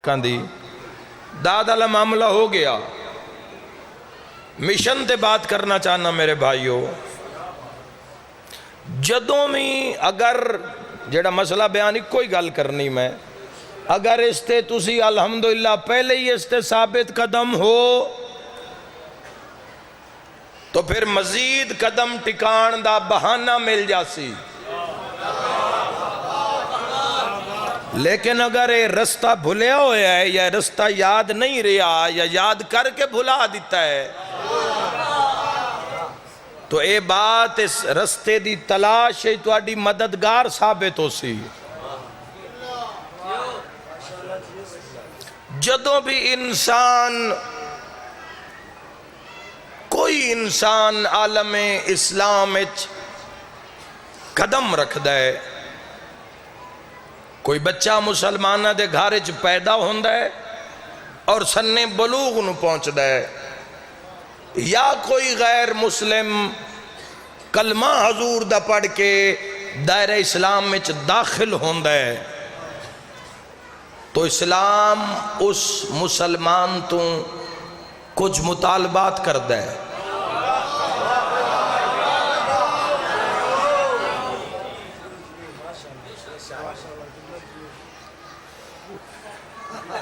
کاندی داد والا معاملہ ہو گیا. مشن تے بات کرنا چاہنا میرے بھائیو. جدوں میں اگر جڑا مسئلہ بیان کوئی گل کرنی میں اگر اس تے تسی الحمدللہ پہلے ہی اس تے ثابت قدم ہو تو پھر مزید قدم ٹکان دا بہانہ مل جاسی. لیکن اگر یہ رستہ بھولیا ہویا ہے یا رستہ یاد نہیں رہا یا یاد کر کے بھلا دیتا ہے تو اے بات اس رستے دی تلاش ہے تواڈی مددگار ثابت ہو سی. جدوں بھی کوئی انسان عالم اسلام وچ قدم رکھدا ہے، کوئی بچہ مسلمانہ دے گھر وچ پیدا ہوندا ہے اور سنے بلوغ نو پہنچدا ہے، یا کوئی غیر مسلم کلمہ حضور دا پڑھ کے دائرہ اسلام وچ داخل ہوندا ہے تو اسلام اس مسلمان تو کچھ مطالبات کردا ہے.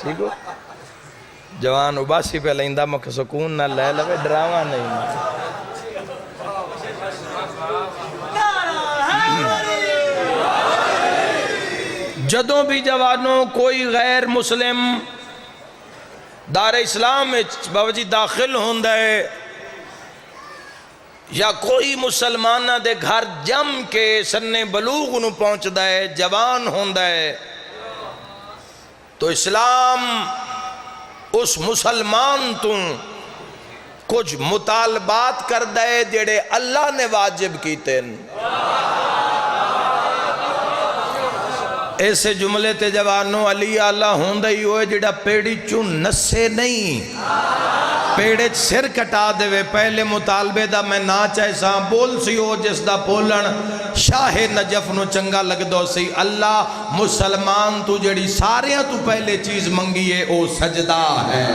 ٹھیک ہو جوان اباسی پہ لیندہ مکہ سکون نہ لے لوے ڈراما نہیں. جدوں بھی جوانوں کوئی غیر مسلم دار اسلام باوجی داخل ہوندا ہے یا کوئی مسلمانہ دے گھر جم کے سنے بلوغ نو پہنچدا ہے جوان ہوندا ہے تو اسلام اس مسلمان تو کچھ مطالبات کر دے جڑے اللہ نے واجب کیتے ہیں. ایسے جملے تے جوانوں علی اللہ ہوندہ ہی ہوئے جڑا پیڑی چون نسے نہیں پیڑے سر کٹا دے وے پہلے مطالبے دا میں نا چاہے ساں بول سی ہو جس دا بولن شاہ نجف نو چنگا لگ دو سی. اللہ مسلمان تو جڑی ساریاں تو پہلے چیز منگی ہے او سجدہ ہے.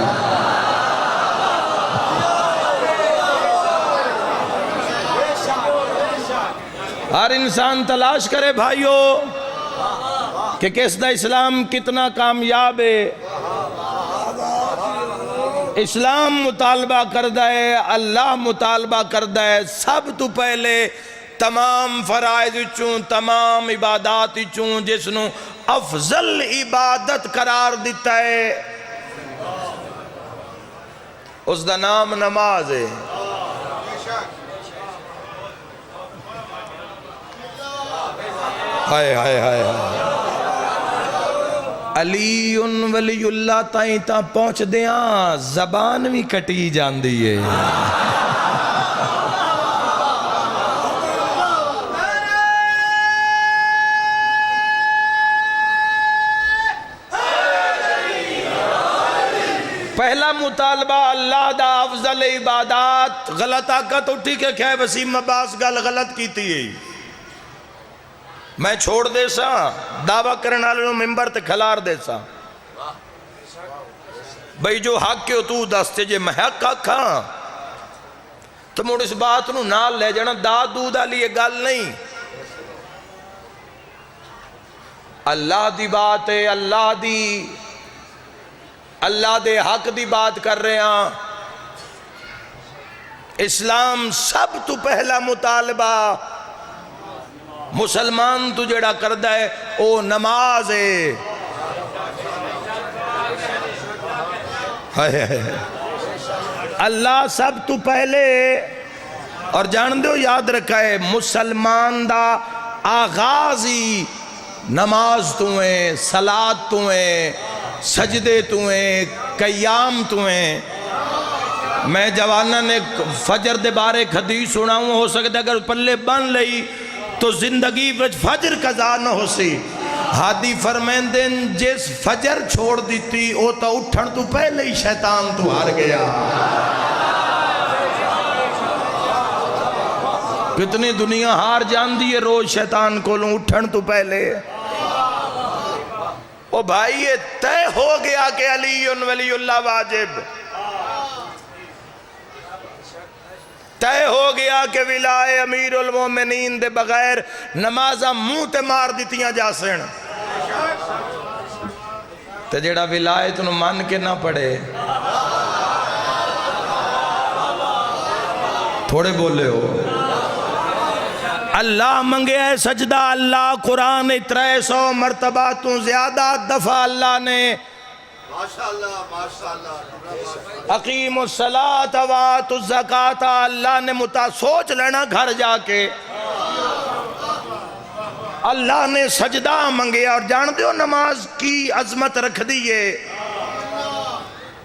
ہر انسان تلاش کرے بھائیو کہ کس دا اسلام کتنا کامیاب ہے. اسلام مطالبہ کردہ ہے، اللہ مطالبہ کردہ ہے سب تو پہلے تمام فرائض چون تمام عبادات چون جس نو افضل عبادت قرار دیتا ہے اس دا نام نماز ہے. ہائے ہائے ہائے ہائے علی ولی اللہ تائیں تا پہنچ دیاں زبان بھی کٹی جان دیئے. پہلا مطالبہ اللہ دا افضل عبادات غلط آقت اٹھی کہ کہے وسیم عباس گل غلط کی تھی میں چھوڑ دے سا دعویٰ کرنا لوں ممبر تے کھلار دے سا بھئی جو حق کیوں تو دستے جے میں حق کھاں تو موڑ اس بات نو نال لے جانا داد دودا لیے گل نہیں. اللہ دی بات ہے اللہ دے حق دی بات کر رہے ہیں. اسلام سب تو پہلا مطالبہ مسلمان تو جڑا کردہ ہے او نماز ہے. اللہ سب تو پہلے اور جان دو یاد رکھا ہے مسلمان دا آغازی نماز تو ہیں صلاة تو ہیں سجدے تو ہیں قیام تو ہیں. میں جوانہ نے فجر دے بارے حدیث سناؤں ہو سکتا اگر پلے بن لئی تو زندگی وچ فجر قضا نہ ہو سی. ہادی فرمین دن جس فجر چھوڑ دیتی او تا اٹھن تو پہلے ہی شیطان تو ہار گیا. کتنی دنیا ہار جان دی ہے روز شیطان کو لوں اٹھن تو پہلے. او بھائی یہ طے ہو گیا کہ علی ولی اللہ واجب، طے ہو گیا کہ ولائے امیر المومنین دے بغیر نمازہ منہ تے مار دیتیاں جا سن، تے جیڑا ولائے تو مان کے نہ پڑے، تھوڑے بولے ہو اللہ منگے ہے سجدہ، اللہ قرآن 300 مرتبہ تو زیادہ دفعہ اللہ نے اقیم الصلاۃ وآتوا الزکاۃ اللہ نے سوچ لینا گھر جا کے، اللہ نے سجدہ منگے اور جان دیو نماز کی عظمت رکھ دیئے،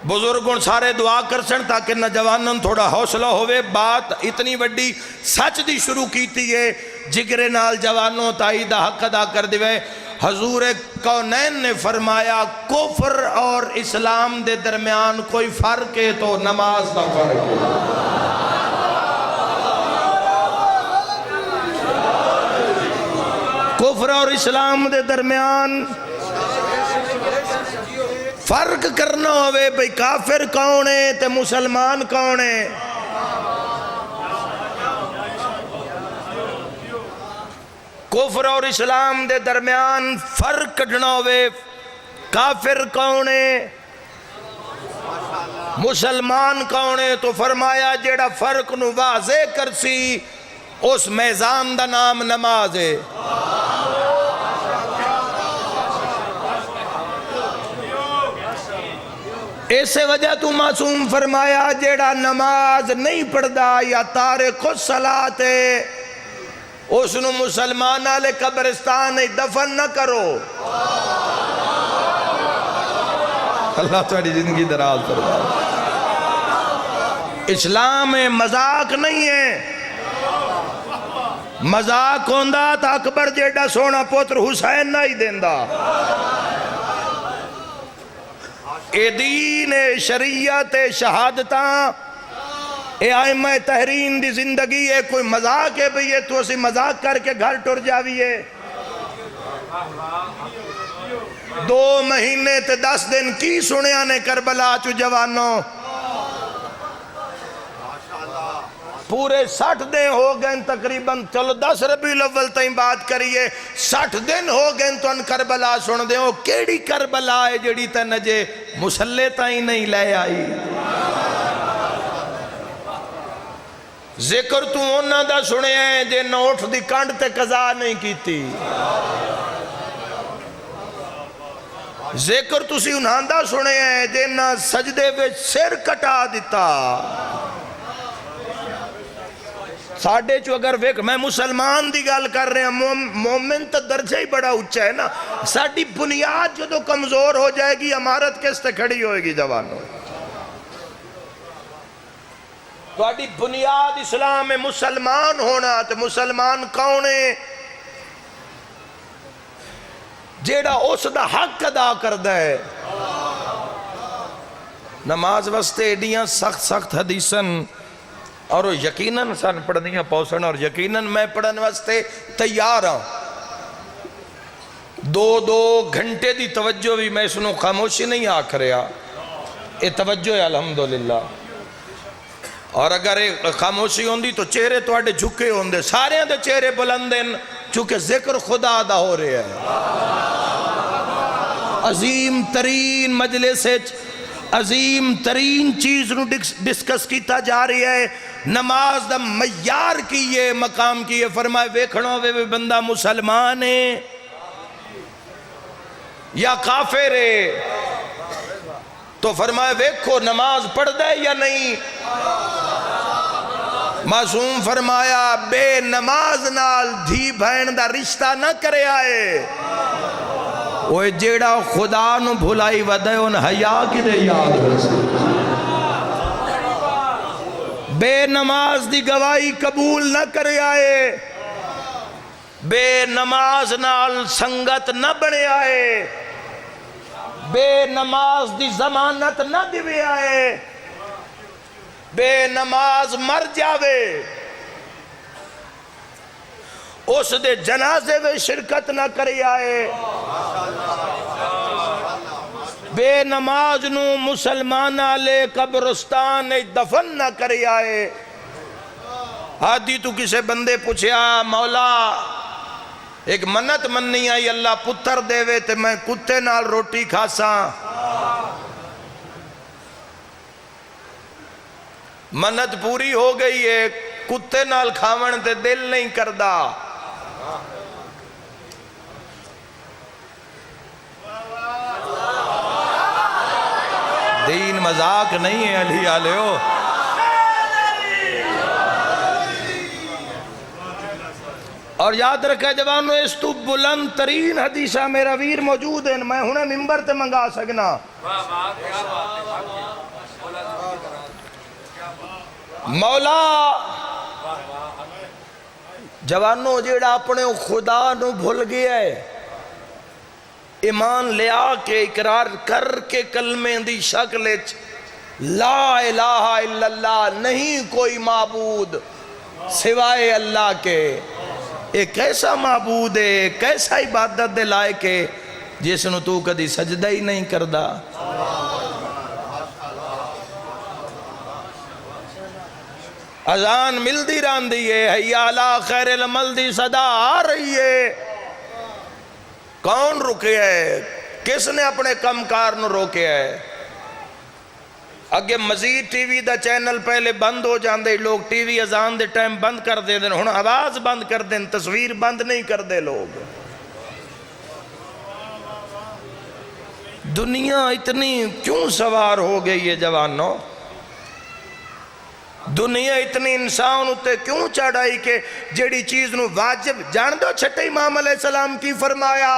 بزرگوں سارے دعا کر سن تاکہ نوجوانوں تھوڑا حوصلہ ہوئے، بات اتنی وڈی سچ دی شروع کیتی ہے، جگرے نال جوانوں تائی دا حق ادا کر دیوے۔ حضور کونین نے فرمایا کفر اور اسلام دے درمیان کوئی فرق ہے تو نماز دا فرق ہے، کفر اور اسلام دے درمیان فرق کرنا ہوئے بھئی کافر کون ہے تے مسلمان کون ہے، کفر اور اسلام دے درمیان فرق کڈنا ہوئے کافر کون ہے مسلمان کون ہے، تو فرمایا جیڑا فرق نو واضح کرسی اس میزان دا نام نماز ہے۔ ایسے وجہ تو معصوم فرمایا جیڑا نماز نہیں پڑھدا یا تارک الصلاۃ ہے اس نو مسلمان آلے قبرستان دفن نہ کرو، اللہ تمہاری زندگی دراز فرمائے۔ اسلام میں مذاق نہیں ہے، مذاق ہوندہ تا اکبر جیڑا سونا پوتر حسین نہ ہی دیندہ، اے دین اے شریعت اے شہادتاں اے آئمہ تحرین دی زندگی ہے، کوئی مذاق ہے بھئی تو اسی مذاق کر کے گھر ٹر جاویے، 2 مہینے تے 10 دن کی سنیا نے کربلا چو جوانوں، پورے 60 دن ہو گئے تقریباً، چلو 10 ربیع الاول تائیں بات کریے، 60 دن ہو گئے تو ان کربلا سن دیں، کیڑی کربلا ہے جڑی تے نجے مسلح تائیں نہیں لے آئی، ذکر تو انہاں دا سنے ہیں جے نوٹ دی کنڈ تے قضا نہیں کیتی، ذکر تسی انہاں دا سنے ہیں جے نہ سجدے وچ سر کٹا دیتا، ساڑھے چو اگر میں مسلمان دی گال کر رہے ہیں، مومن تا درجہ ہی بڑا اچھا ہے نا، ساڑھی بنیاد جو تو کمزور ہو جائے گی امارت کس تے کھڑی ہوئے گی جوانوں، ساڑھی بنیاد اسلام میں مسلمان ہونا، تو مسلمان کون ہے جیڑا اس دا حق ادا کردہ ہے، نماز واسطے ایڈیاں سخت حدیثن اور یقیناً سن پڑھنیاں پوسن اور یقیناً میں پڑھن واسطے تیار ہوں، 2 گھنٹے دی توجہ بھی میں سنوں خاموشی نہیں آکھ رہا، یہ توجہ ہے الحمدللہ، اور اگر خاموشی ہوندی تو چہرے تو آڑے جھکے ہوندے، سارے دے چہرے بلندن چونکہ ذکر خدا دا ہو رہے ہیں، عظیم ترین مجلس ہے، عظیم ترین چیز نو ڈسکس کیتا جا رہی ہے، نماز دا معیار کیے مقام کیے، فرمائے ویکھنوں وے بندہ مسلمان ہے یا کافر ہے، تو فرمائے ویکھو نماز پڑھ دے یا نہیں، معصوم فرمایا بے نماز نال دھی بہن دا رشتہ نہ کرے آئے، وہ جیڑا خدا نو بھلائی ودے ان حیاء کی دے یاد رسے، بے نماز دی گواہی قبول نہ کرے آئے، بے نماز نال سنگت نہ بنے آئے، بے نماز دی ضمانت نہ دیوے آئے، بے نماز مر جاوے، اس دے جنازے میں شرکت نہ کرے آئے، بے نماز نو مسلمان آلے قبرستان دفن نہ کری آئے. آدھی تو کسے بندے پوچھیا مولا ایک منت مننی آئی اللہ پتر دے وے تے میں کتے نال روٹی کھاساں. منت پوری ہو گئی ہے کتے نال کھاون تے دل نہیں کردہ. دین مذاق نہیں ہے علی آلیو. اور یاد رکھا جوانو اس تو بلند ترین حدیثہ میرا ویر موجود ہیں میں ہنے ممبر تے منگا سکنا. مولا جوانو جیڑا اپنے خدا نو بھول گیا ہے ایمان لیا کے اقرار کر کے کلمے دی شکل لا الہ الا اللہ نہیں کوئی معبود سوائے اللہ کے. ایک ایسا معبود ہے کیسا عبادت دے لائق ہے جس نو تو کدی سجدہ ہی نہیں کردہ. اذان ملدی راندی ہے حیا علی خیر العمل دی صدا آ رہی ہے. کون رکے ہے کس نے اپنے کمکار نو روکے ہے. اگے مزید ٹی وی دا چینل پہلے بند ہو جاندے لوگ ٹی وی اذان دے ٹائم بند کر دے دیں ہن آواز بند کر دیں تصویر بند نہیں کر دے. لوگ دنیا اتنی کیوں سوار ہو گئی ہے جوانوں. دنیا اتنی انسان ہوتے کیوں چڑھائی کہ جیڑی چیز نو واجب جان دو چھٹے امام علیہ السلام کی فرمایا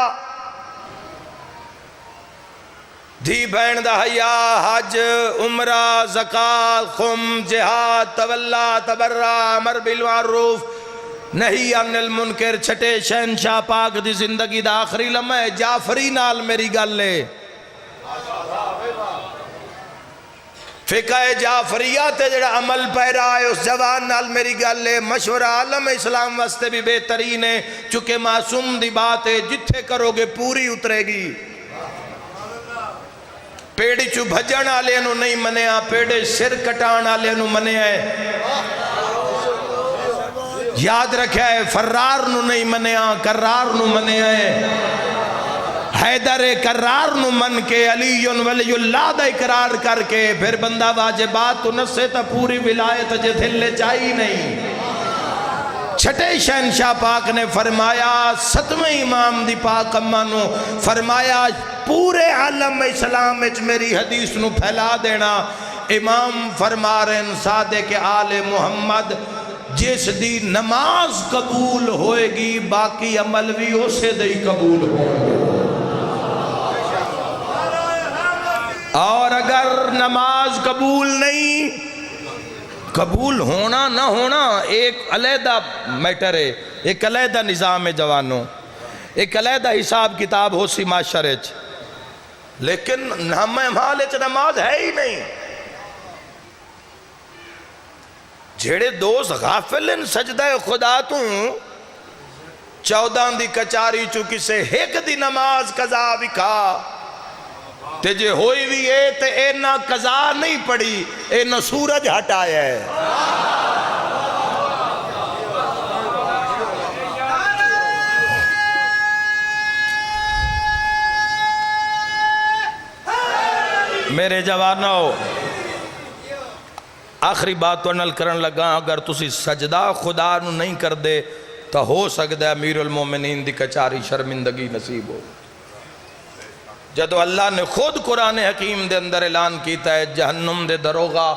دھی بین دا حیا حج عمرہ زکاة خم جہاد تولا تبرہ امر بالمعروف نہی عن المنکر چھٹے شہنشاہ پاک دی زندگی دا آخری لمحہ جعفری نال میری گل لے. فقہ جعفریہ تے جڑا عمل پیرا ہے اس جوان نال میری گل لے. مشورہ عالم اسلام واسطے بھی بہترین ہے چونکہ معصوم دی بات ہے جتھے کرو گے پوری اترے گی. پیڑی چو بھجن آلے نو نہیں منیا پیڑے سر کٹان آلے نو منیا ہے. یاد رکھا ہے فرار نو نہیں منیا کرار نو منیا ہے. حیدر کرار نو من کے علی ولی اللہ دا اقرار کر کے پھر بندہ واجبات تو نسے تا پوری ولایت جے دھلے چاہی نہیں. چھٹے شہنشاہ پاک نے فرمایا ستویں امام دی پاک اماں نو فرمایا پورے عالم اسلام اچ میری حدیث نو پھیلا دینا. امام فرما رہے ہیں صادق آل محمد جس دی نماز قبول ہوئے گی باقی عمل بھی اسے دی قبول ہوئے. اور اگر نماز قبول نہیں قبول ہونا نہ ہونا ایک علیحدہ میٹر ہے ایک علیحدہ نظام ہے جوانوں ایک علیحدہ حساب کتاب ہو سی معاشرے لیکن ہم حالے چ نماز ہے ہی نہیں. جھیڑے دوست غافل ان سجدہ خدا تو 14 دی کچاری چکی سے ایک دی نماز قضا وکھا تے جے ہوئی بھی ہے تے اے نہ قضا نہیں پڑی اے نہ سورج ہٹایا ہے. میرے جوانوں آخری بات تو نل کرن لگا اگر تسی سجدہ خدا نو نہیں کر دے تو ہو سکتا ہے امیر المومنین دی کچاری شرمندگی نصیب ہو. جدو اللہ نے خود قرآن حکیم دے اندر اعلان کیتا ہے جہنم دے دروغہ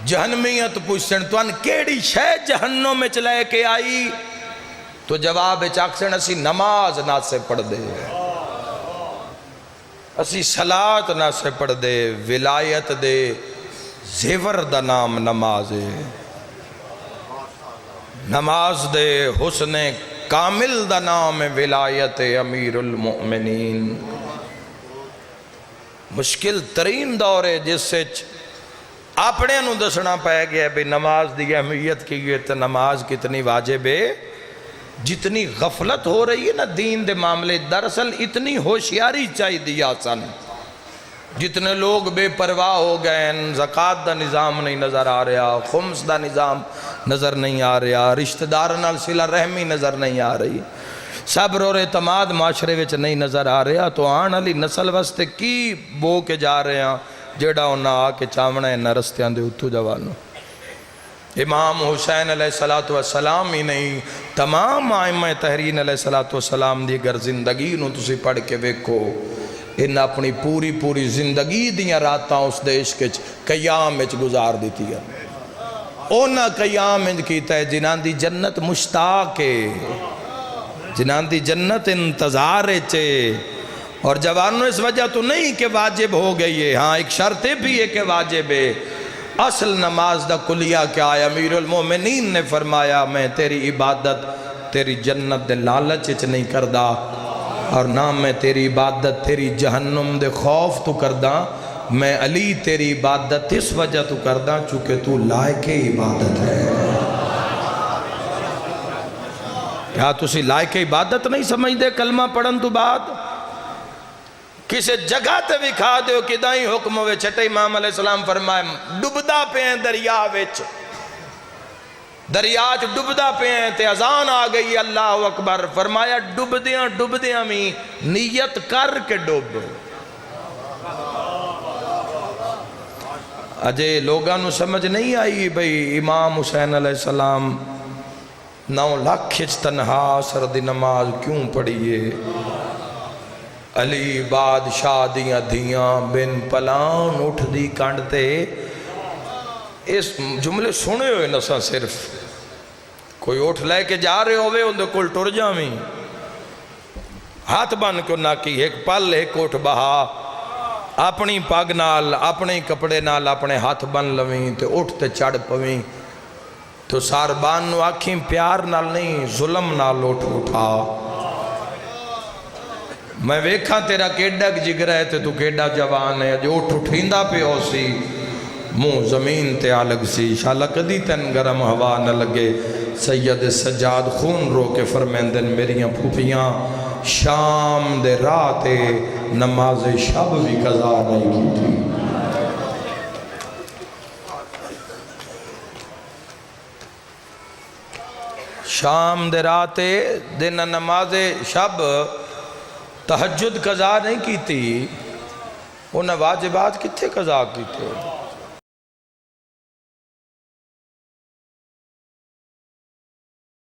جہنمیت پوچھن تو ان کیڑی شے جہنم میں چلائے کے آئی تو جواب چاکسن اسی نماز نہ سے پڑھ دے اسی صلاۃ نہ سے پڑھ دے ولایت دے زیور دا نام نماز ہے. نماز دے حسن کامل دا نام ولایت امیر المؤمنین. مشکل ترین دور ہے جس سے اپنے نو دسنا پائے گیا بھی نماز دی اہمیت کی یہ تو نماز کتنی واجب ہے. جتنی غفلت ہو رہی ہے نا دین دے معاملے دراصل اتنی ہوشیاری چاہی دیا سن جتنے لوگ بے پرواہ ہو گئے ہیں، زکاة دا نظام نہیں نظر آ رہا، خمس دا نظام نظر نہیں آ رہا، رشتہ دار نال صلہ رحمی نظر نہیں آ رہی، صبر اور اعتماد معاشرے وچ نہیں نظر آ رہا، تو آن علی نسل واسطے کی بو کے جا رہے ہیں جیڑا انہاں آ کے چاونا ہے نہ رستیاں دے اتو جوانوں۔ امام حسین علیہ السلام ہی نہیں، تمام آئمہ تحریر علیہ السلام دی اگر زندگی نو تسی پڑھ کے ویکھو، ان اپنی پوری زندگی دیاں راتاں اس دیش کے قیام وچ گزار دیتی ہے۔ اونا قیام وچ کیتا ہے جنہاں دی جنت مشتاق ہے، جنہاں دی جنت انتظار ہے، اور جوانوں اس وجہ تو نہیں کہ واجب ہو گئی ہے، ہاں ایک شرط بھی ہے کہ واجب ہے۔ اصل نماز دا کلیہ کیا ہے؟ امیر المومنین نے فرمایا میں تیری عبادت تیری جنت دے لالچ وچ نہیں کردا، اور نہ میں تیری عبادت تیری جہنم دے خوف تو کردہ، میں علی تیری عبادت اس وجہ تو کردہ چونکہ تو لائق عبادت ہے۔ کیا تسی لائق عبادت نہیں سمجھ دے کلمہ پڑھن تو بعد؟ کسے جگہ تے وکھا دیو کہ دائیں حکم ہوئے چھٹے امام علیہ السلام فرمائے ڈبدا پہ ہیں دریا وچ، دریا چ ڈبدا پہ ہیں تے اذان آ گئی اللہ اکبر، فرمایا ڈبدیاں میں نیت کر کے ڈب۔ اجے لوگاں نو سمجھ نہیں آئی بھئی امام حسین علیہ السلام 9 لاکھ تنہا اثر دی نماز کیوں پڑھئیے؟ علی بادشاہ دیاں دھیاں بن پلان اٹھ دی کانڈتے، اس جملے سنے ہوئے نسا صرف کوئی اٹھ لے کے جا رہے ہوئے اندھے کل ٹر جاویں، ہاتھ بن کو نہ کی ایک پل ایک اٹھ بہا، اپنی پاگ نال اپنے کپڑے نال اپنے ہاتھ بن لویں تے اٹھتے چڑھ پویں، تو ساربان نو آکھیں پیار نال نہیں ظلم نال اٹھا۔ میں ویکھاں تیرا کیڈک جگر ہے تے تو کیڈا جوان ہے، جو اٹھیندہ پہ ہو سی منہ زمین تے آلگ سی، شاءاللہ کدی تن گرم ہوا نہ لگے۔ سید سجاد خون رو کے فرمیندن میریاں پھوپیاں شام دے راتے نماز شب بھی قضا نہیں کی تھی۔ شام دے راتے دن نماز شب تہجد قضا نہیں کی تھی، انہیں واجبات کتھے قضا کی تھے؟